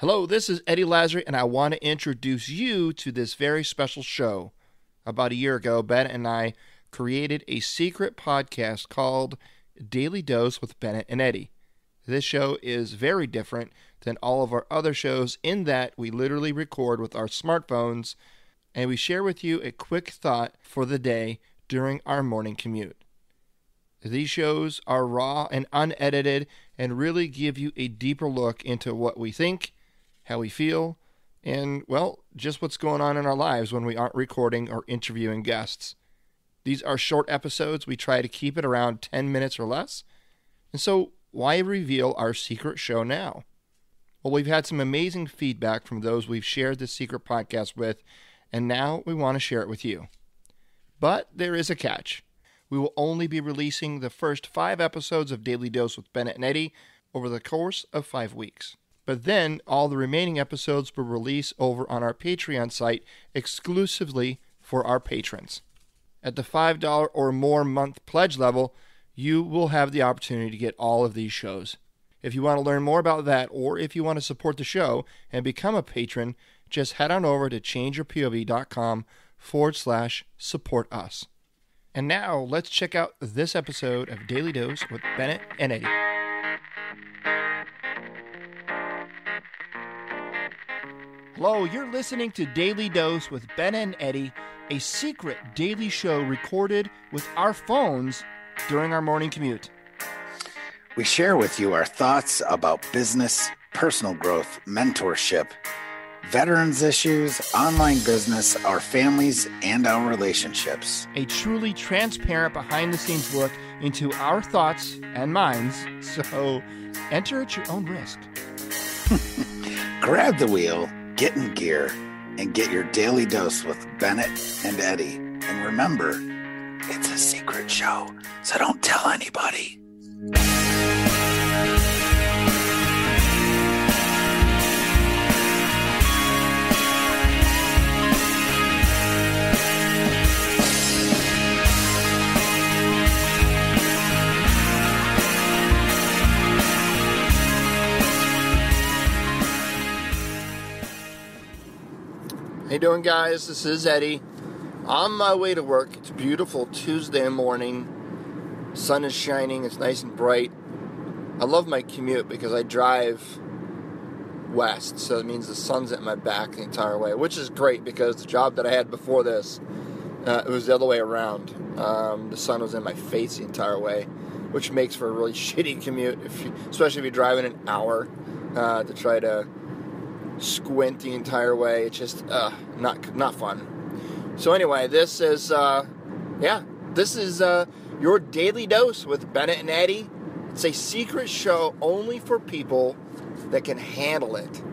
Hello, this is Eddie Lazary, and I want to introduce you to this very special show. About a year ago, Bennett and I created a secret podcast called Daily Dose with Bennett and Eddie. This show is very different than all of our other shows in that we literally record with our smartphones, and we share with you a quick thought for the day during our morning commute. These shows are raw and unedited and really give you a deeper look into what we think, how we feel, and, well, just what's going on in our lives when we aren't recording or interviewing guests. These are short episodes. We try to keep it around 10 minutes or less. And so, why reveal our secret show now? Well, we've had some amazing feedback from those we've shared this secret podcast with, and now we want to share it with you. But there is a catch. We will only be releasing the first 5 episodes of Daily Dose with Bennett and Eddie over the course of 5 weeks. But then all the remaining episodes will release over on our Patreon site exclusively for our patrons. At the $5 or more month pledge level, you will have the opportunity to get all of these shows. If you want to learn more about that, or if you want to support the show and become a patron, just head on over to changeyourpov.com/support us. And now, let's check out this episode of Daily Dose with Bennett and Eddie. Hello, you're listening to Daily Dose with Bennett and Eddie, a secret daily show recorded with our phones during our morning commute. We share with you our thoughts about business, personal growth, mentorship, veterans issues, online business, our families, and our relationships. A truly transparent behind-the-scenes look into our thoughts and minds, so enter at your own risk. Grab the wheel, get in gear, and get your daily dose with Bennett and Eddie. And remember, it's a secret show, so don't tell anybody. How you doing, guys? This is Eddie. On my way to work. It's a beautiful Tuesday morning. Sun is shining. It's nice and bright. I love my commute because I drive west, so it means the sun's at my back the entire way, which is great because the job that I had before this, it was the other way around. The sun was in my face the entire way, which makes for a really shitty commute, especially if you're driving an hour to try to squint the entire way. It's just not fun. So anyway, this is your Daily Dose with Bennett and Eddie. It's a secret show only for people that can handle it.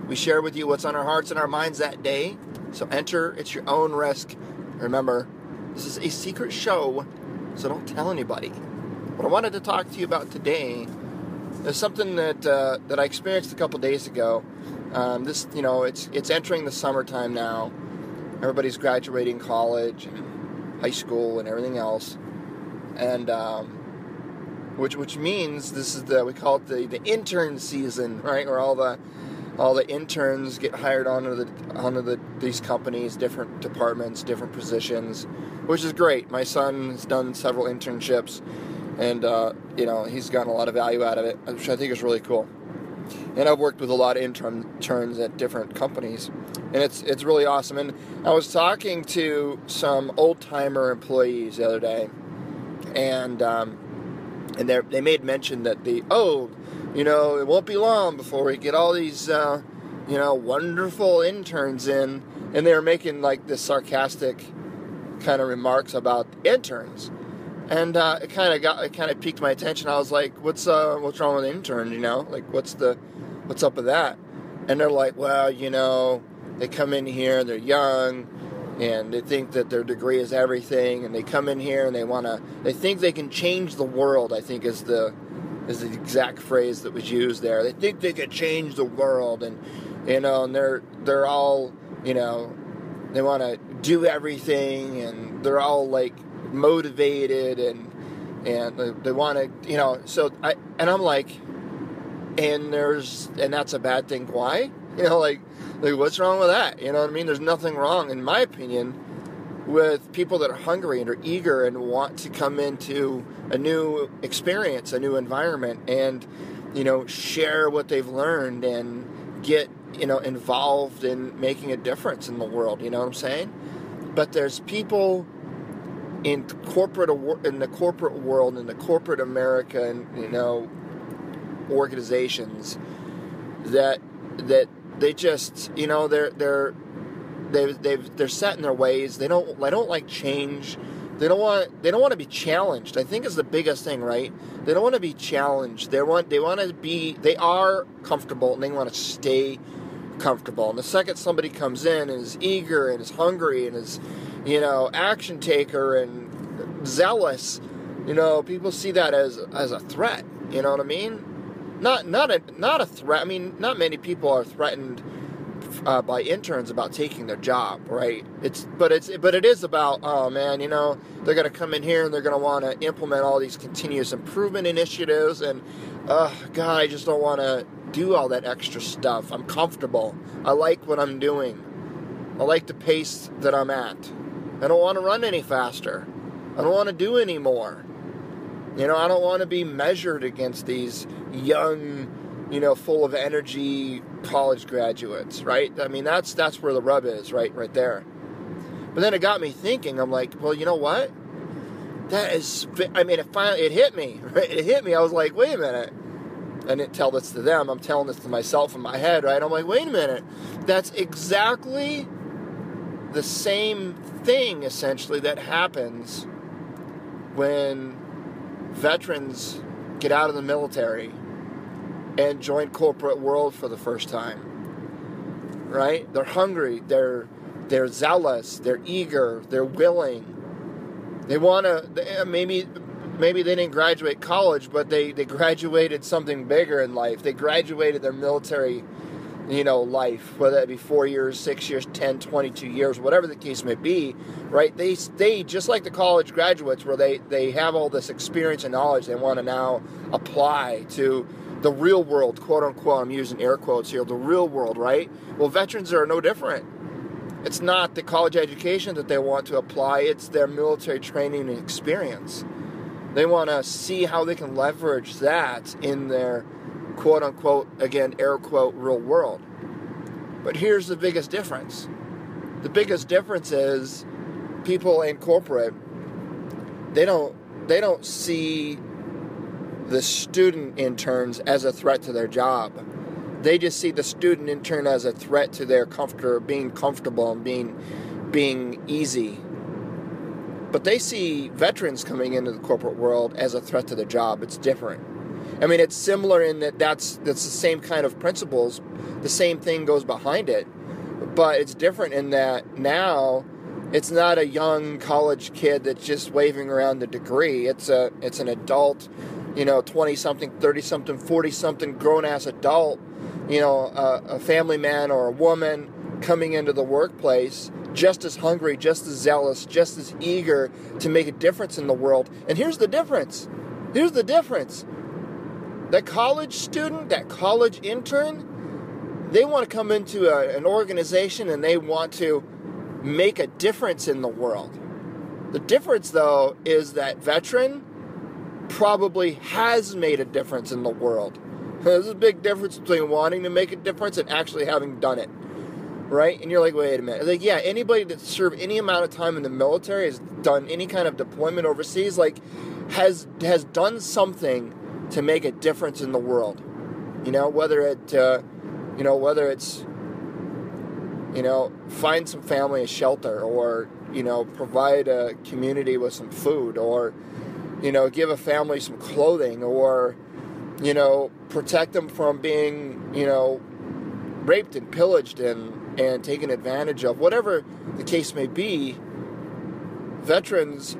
We share with you what's on our hearts and our minds that day, so enter at your own risk. Remember, this is a secret show, so don't tell anybody. What I wanted to talk to you about today is something that I experienced a couple days ago. It's entering the summertime now. Everybody's graduating college and high school and everything else, and which means this is we call it the intern season, right? Where all the interns get hired onto these companies, different departments, different positions, which is great. My son has done several internships, and he's gotten a lot of value out of it, which I think is really cool. And I've worked with a lot of interns at different companies, and it's really awesome. And I was talking to some old-timer employees the other day, and they made mention that it won't be long before we get all these wonderful interns in, and they were making like this sarcastic kind of remarks about interns. And it kind of piqued my attention. I was like, "What's wrong with an intern? What's up with that?" And they're like, "Well, they come in here, they're young, and they think that their degree is everything, and they come in here and they think they can change the world." I think is the exact phrase that was used there. They think they could change the world, and and they're all they want to do everything, and they're all like motivated, and they want to, so I'm like, and that's a bad thing. Why? Like what's wrong with that? You know what I mean? There's nothing wrong, in my opinion, with people that are hungry and are eager and want to come into a new experience, a new environment, and, share what they've learned and get, involved in making a difference in the world. You know what I'm saying? But there's people in the corporate world, in the corporate America, and, organizations that they just, they're set in their ways. They don't like change. They don't want to be challenged, I think, is the biggest thing, right? They don't want to be challenged. They are comfortable, and they want to stay comfortable. And the second somebody comes in and is eager and is hungry and is, action taker and zealous, people see that as a threat. You know what I mean? Not a threat. I mean, not many people are threatened by interns about taking their job, right? But it is about, oh man, they're going to come in here and they're going to want to implement all these continuous improvement initiatives, and God, I just don't want to do all that extra stuff. I'm comfortable. I like what I'm doing. I like the pace that I'm at. I don't want to run any faster. I don't want to do any more. I don't want to be measured against these young, full of energy college graduates, right? I mean, that's where the rub is, right there. But then it got me thinking. I'm like, well, you know what? It hit me, right? It hit me. I was like, wait a minute. I didn't tell this to them. I'm telling this to myself in my head, right? I'm like, wait a minute. That's exactly the same thing, essentially, that happens when veterans get out of the military and join corporate world for the first time, right? They're hungry, they're zealous, they're eager, they're willing. They want to, maybe they didn't graduate college, but they graduated something bigger in life. They graduated their military, life, whether that be 4 years, 6 years, 10, 22 years, whatever the case may be, right? They just like the college graduates, where they have all this experience and knowledge they want to now apply to the real world, quote unquote. I'm using air quotes here, the real world, right? Well, veterans are no different. It's not the college education that they want to apply, it's their military training and experience. They want to see how they can leverage that in their quote unquote, again, air quote, real world. But here's the biggest difference. The biggest difference is people in corporate, they don't see the student interns as a threat to their job. They just see the student intern as a threat to their being comfortable and being easy. But they see veterans coming into the corporate world as a threat to their job. It's different. I mean, it's similar in that that's the same kind of principles. The same thing goes behind it. But it's different in that now it's not a young college kid that's just waving around the degree. It's an adult, 20-something, 30-something, 40-something grown-ass adult, a family man or a woman coming into the workplace just as hungry, just as zealous, just as eager to make a difference in the world. And here's the difference. That college student, that college intern, they want to come into an organization and they want to make a difference in the world. The difference, though, is that veteran probably has made a difference in the world. There's a big difference between wanting to make a difference and actually having done it, right? And you're like, wait a minute. Like, yeah, anybody that served any amount of time in the military, has done any kind of deployment overseas, like, has done something to make a difference in the world. Whether it's find some family a shelter, or provide a community with some food, or give a family some clothing, or protect them from being raped and pillaged and taken advantage of. Whatever the case may be, veterans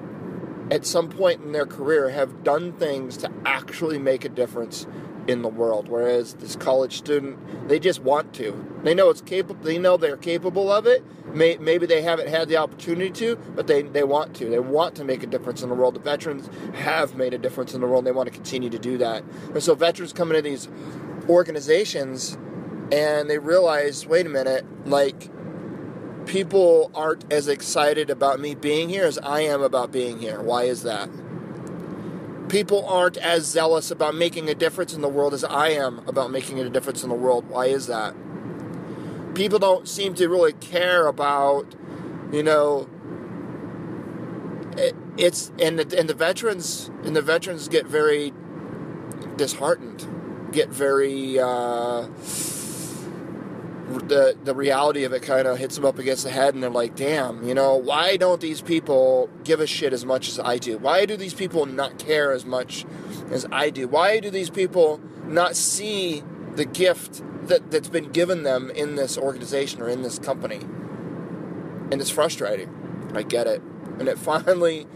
at some point in their career have done things to actually make a difference in the world, whereas this college student, they just want to. They know it's capable. They know they're capable of it. Maybe they haven't had the opportunity to, but they want to. They want to make a difference in the world. The veterans have made a difference in the world, and they want to continue to do that. And so veterans come into these organizations, And they realized, wait a minute, like, people aren't as excited about me being here as I am about being here. Why is that? People aren't as zealous about making a difference in the world as I am about making a difference in the world. Why is that? People don't seem to really care about, it's and the veterans get very disheartened, get very the reality of it kind of hits them up against the head, and they're like, damn, why don't these people give a shit as much as I do? Why do these people not care as much as I do? Why do these people not see the gift that's been given them in this organization or in this company? And it's frustrating. I get it. And it finally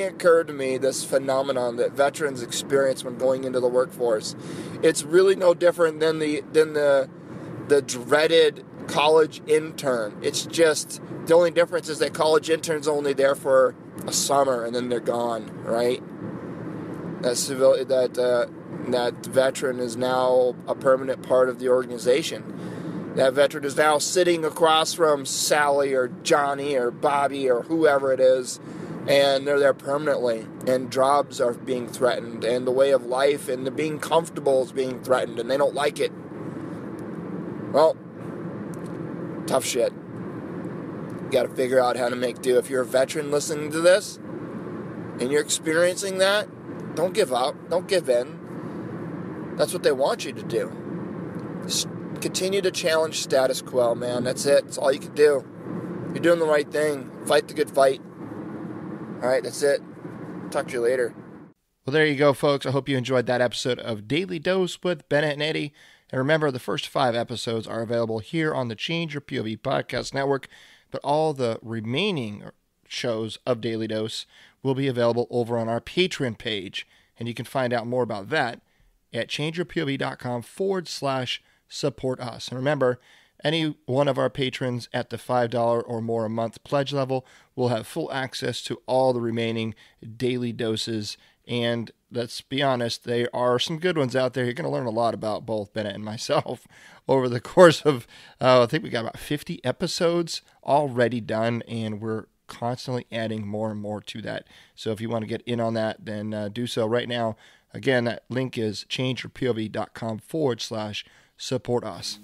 occurred to me, this phenomenon that veterans experience when going into the workforce. It's really no different than the dreaded college intern. It's just, the only difference is that college intern's only there for a summer and then they're gone, right? That veteran is now a permanent part of the organization. That veteran is now sitting across from Sally or Johnny or Bobby or whoever it is, and they're there permanently, and jobs are being threatened, and the way of life and the being comfortable is being threatened, and they don't like it. Well, tough shit. You got to figure out how to make do. If you're a veteran listening to this and you're experiencing that, don't give up. Don't give in. That's what they want you to do. Just continue to challenge status quo, man. That's it. That's all you can do. You're doing the right thing. Fight the good fight. All right, that's it. Talk to you later. Well, there you go, folks. I hope you enjoyed that episode of Daily Dose with Bennett and Eddie. And remember, the first 5 episodes are available here on the Change Your POV podcast network, but all the remaining shows of Daily Dose will be available over on our Patreon page. And you can find out more about that at changeyourpov.com/support us. And remember, any one of our patrons at the $5 or more a month pledge level will have full access to all the remaining daily doses. And let's be honest, there are some good ones out there. You're going to learn a lot about both Bennett and myself over the course of, I think we got about 50 episodes already done, and we're constantly adding more and more to that. So if you want to get in on that, then do so right now. Again, that link is changeyourpov.com/support us.